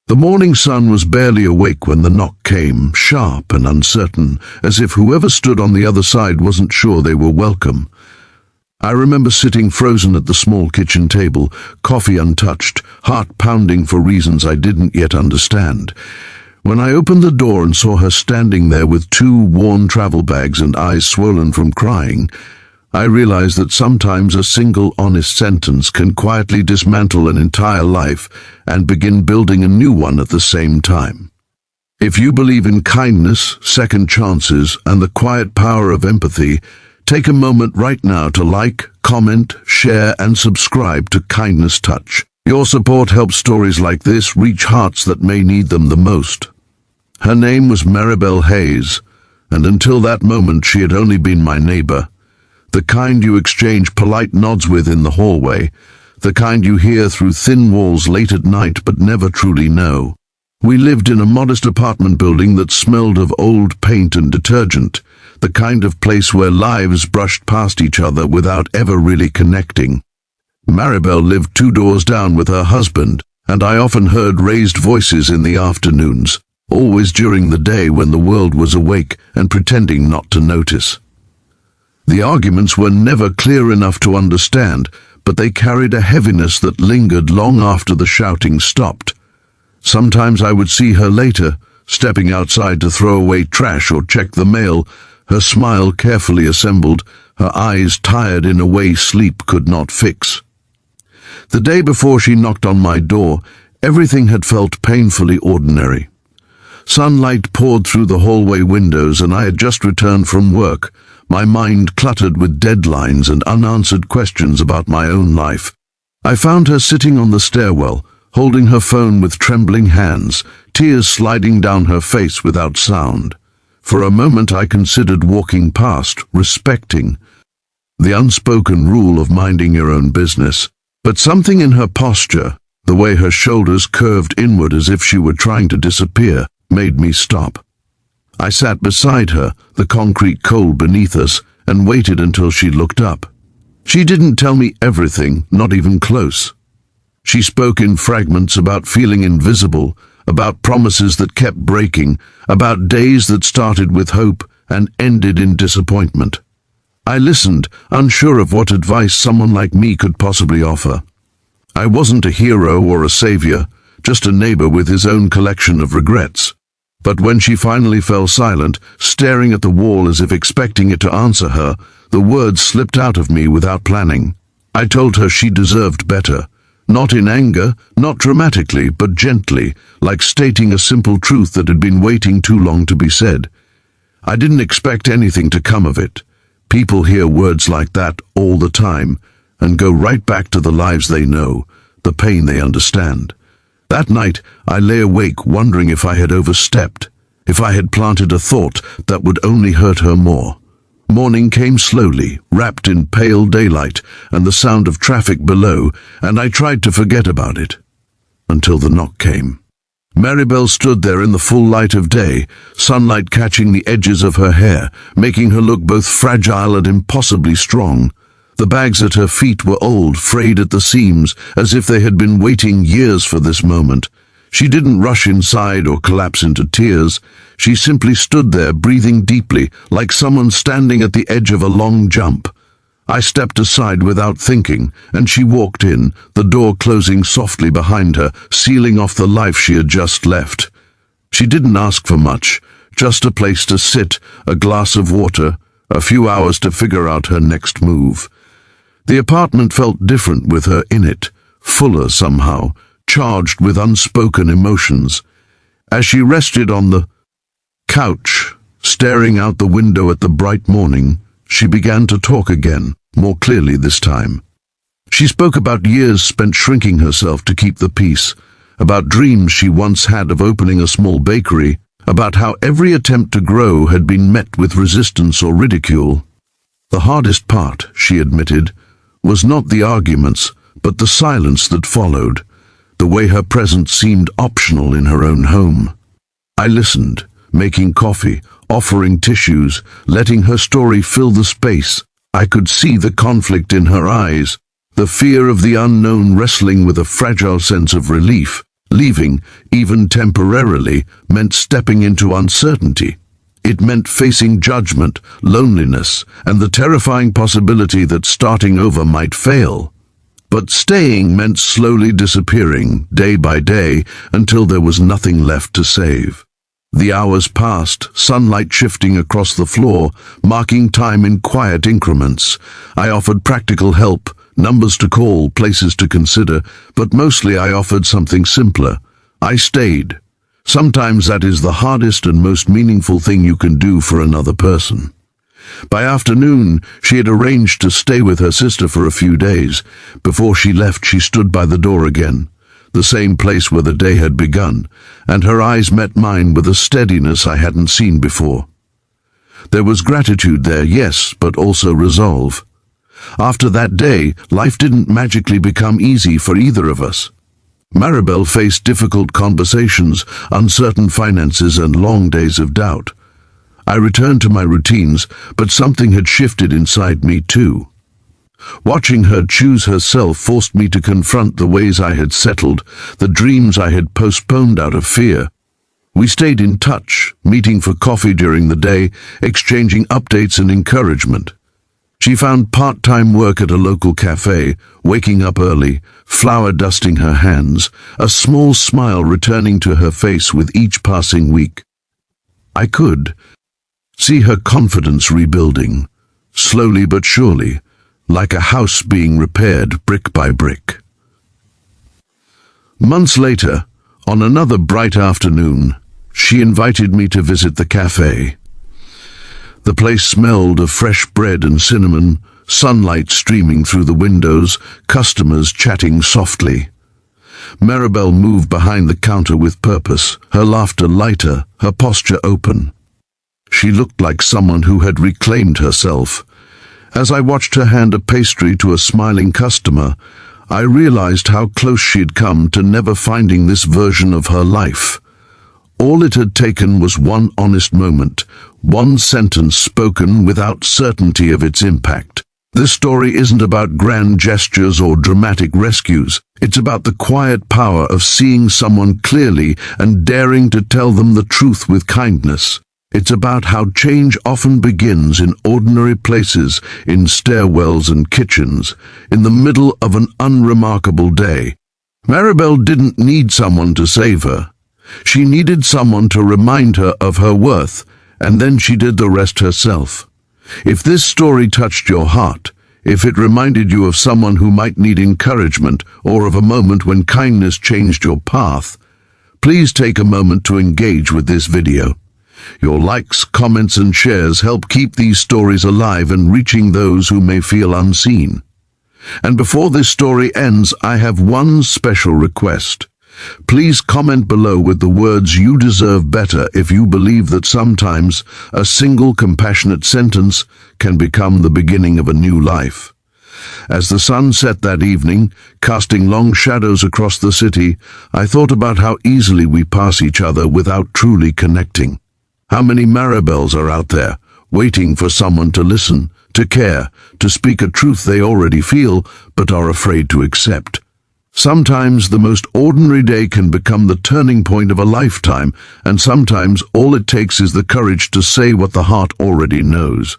The morning sun was barely awake when the knock came, sharp and uncertain, as if whoever stood on the other side wasn't sure they were welcome. I remember sitting frozen at the small kitchen table, coffee untouched, heart pounding for reasons I didn't yet understand. When I opened the door and saw her standing there with 2 worn travel bags and eyes swollen from crying, I realized that sometimes a single honest sentence can quietly dismantle an entire life and begin building a new one at the same time. If you believe in kindness, second chances, and the quiet power of empathy, take a moment right now to like, comment, share, and subscribe to Kindness Touch. Your support helps stories like this reach hearts that may need them the most. Her name was Maribel Hayes, and until that moment she had only been my neighbor. The kind you exchange polite nods with in the hallway, the kind you hear through thin walls late at night but never truly know. We lived in a modest apartment building that smelled of old paint and detergent, the kind of place where lives brushed past each other without ever really connecting. Maribel lived 2 doors down with her husband, and I often heard raised voices in the afternoons, always during the day when the world was awake and pretending not to notice. The arguments were never clear enough to understand, but they carried a heaviness that lingered long after the shouting stopped. Sometimes I would see her later, stepping outside to throw away trash or check the mail, her smile carefully assembled, her eyes tired in a way sleep could not fix. The day before she knocked on my door, everything had felt painfully ordinary. Sunlight poured through the hallway windows and I had just returned from work, my mind cluttered with deadlines and unanswered questions about my own life. I found her sitting on the stairwell, holding her phone with trembling hands, tears sliding down her face without sound. For a moment I considered walking past, respecting the unspoken rule of minding your own business. But something in her posture, the way her shoulders curved inward as if she were trying to disappear, made me stop. I sat beside her, the concrete cold beneath us, and waited until she looked up. She didn't tell me everything, not even close. She spoke in fragments about feeling invisible, about promises that kept breaking, about days that started with hope and ended in disappointment. I listened, unsure of what advice someone like me could possibly offer. I wasn't a hero or a savior, just a neighbor with his own collection of regrets. But when she finally fell silent, staring at the wall as if expecting it to answer her, the words slipped out of me without planning. I told her she deserved better. Not in anger, not dramatically, but gently, like stating a simple truth that had been waiting too long to be said. I didn't expect anything to come of it. People hear words like that all the time and go right back to the lives they know, the pain they understand. That night, I lay awake wondering if I had overstepped, if I had planted a thought that would only hurt her more. Morning came slowly, wrapped in pale daylight and the sound of traffic below, and I tried to forget about it. Until the knock came. Maribel stood there in the full light of day, sunlight catching the edges of her hair, making her look both fragile and impossibly strong. The bags at her feet were old, frayed at the seams, as if they had been waiting years for this moment. She didn't rush inside or collapse into tears. She simply stood there, breathing deeply, like someone standing at the edge of a long jump. I stepped aside without thinking, and she walked in, the door closing softly behind her, sealing off the life she had just left. She didn't ask for much, just a place to sit, a glass of water, a few hours to figure out her next move. The apartment felt different with her in it, fuller somehow, charged with unspoken emotions. As she rested on the couch, staring out the window at the bright morning, she began to talk again, more clearly this time. She spoke about years spent shrinking herself to keep the peace, about dreams she once had of opening a small bakery, about how every attempt to grow had been met with resistance or ridicule. The hardest part, she admitted, was not the arguments, but the silence that followed, the way her presence seemed optional in her own home. I listened, making coffee, offering tissues, letting her story fill the space. I could see the conflict in her eyes, the fear of the unknown wrestling with a fragile sense of relief. Leaving, even temporarily, meant stepping into uncertainty. It meant facing judgment, loneliness, and the terrifying possibility that starting over might fail. But staying meant slowly disappearing, day by day, until there was nothing left to save. The hours passed, sunlight shifting across the floor, marking time in quiet increments. I offered practical help, numbers to call, places to consider, but mostly I offered something simpler. I stayed. Sometimes that is the hardest and most meaningful thing you can do for another person. By afternoon, she had arranged to stay with her sister for a few days. Before she left, she stood by the door again, the same place where the day had begun, and her eyes met mine with a steadiness I hadn't seen before. There was gratitude there, yes, but also resolve. After that day, life didn't magically become easy for either of us. Maribel faced difficult conversations, uncertain finances, and long days of doubt. I returned to my routines, but something had shifted inside me too. Watching her choose herself forced me to confront the ways I had settled, the dreams I had postponed out of fear. We stayed in touch, meeting for coffee during the day, exchanging updates and encouragement. She found part-time work at a local cafe, waking up early, flour dusting her hands, a small smile returning to her face with each passing week. I could see her confidence rebuilding, slowly but surely, like a house being repaired brick by brick. Months later, on another bright afternoon, she invited me to visit the cafe. The place smelled of fresh bread and cinnamon, sunlight streaming through the windows, customers chatting softly. Maribel moved behind the counter with purpose, her laughter lighter, her posture open. She looked like someone who had reclaimed herself. As I watched her hand a pastry to a smiling customer, I realized how close she had come to never finding this version of her life. All it had taken was one honest moment, one sentence spoken without certainty of its impact. This story isn't about grand gestures or dramatic rescues. It's about the quiet power of seeing someone clearly and daring to tell them the truth with kindness. It's about how change often begins in ordinary places, in stairwells and kitchens, in the middle of an unremarkable day. Maribel didn't need someone to save her. She needed someone to remind her of her worth, and then she did the rest herself. If this story touched your heart, if it reminded you of someone who might need encouragement or of a moment when kindness changed your path, please take a moment to engage with this video. Your likes, comments, and shares help keep these stories alive and reaching those who may feel unseen. And before this story ends, I have one special request. Please comment below with the words "You deserve better" if you believe that sometimes a single compassionate sentence can become the beginning of a new life. As the sun set that evening, casting long shadows across the city, I thought about how easily we pass each other without truly connecting. How many Maribels are out there, waiting for someone to listen, to care, to speak a truth they already feel but are afraid to accept. Sometimes the most ordinary day can become the turning point of a lifetime, and sometimes all it takes is the courage to say what the heart already knows.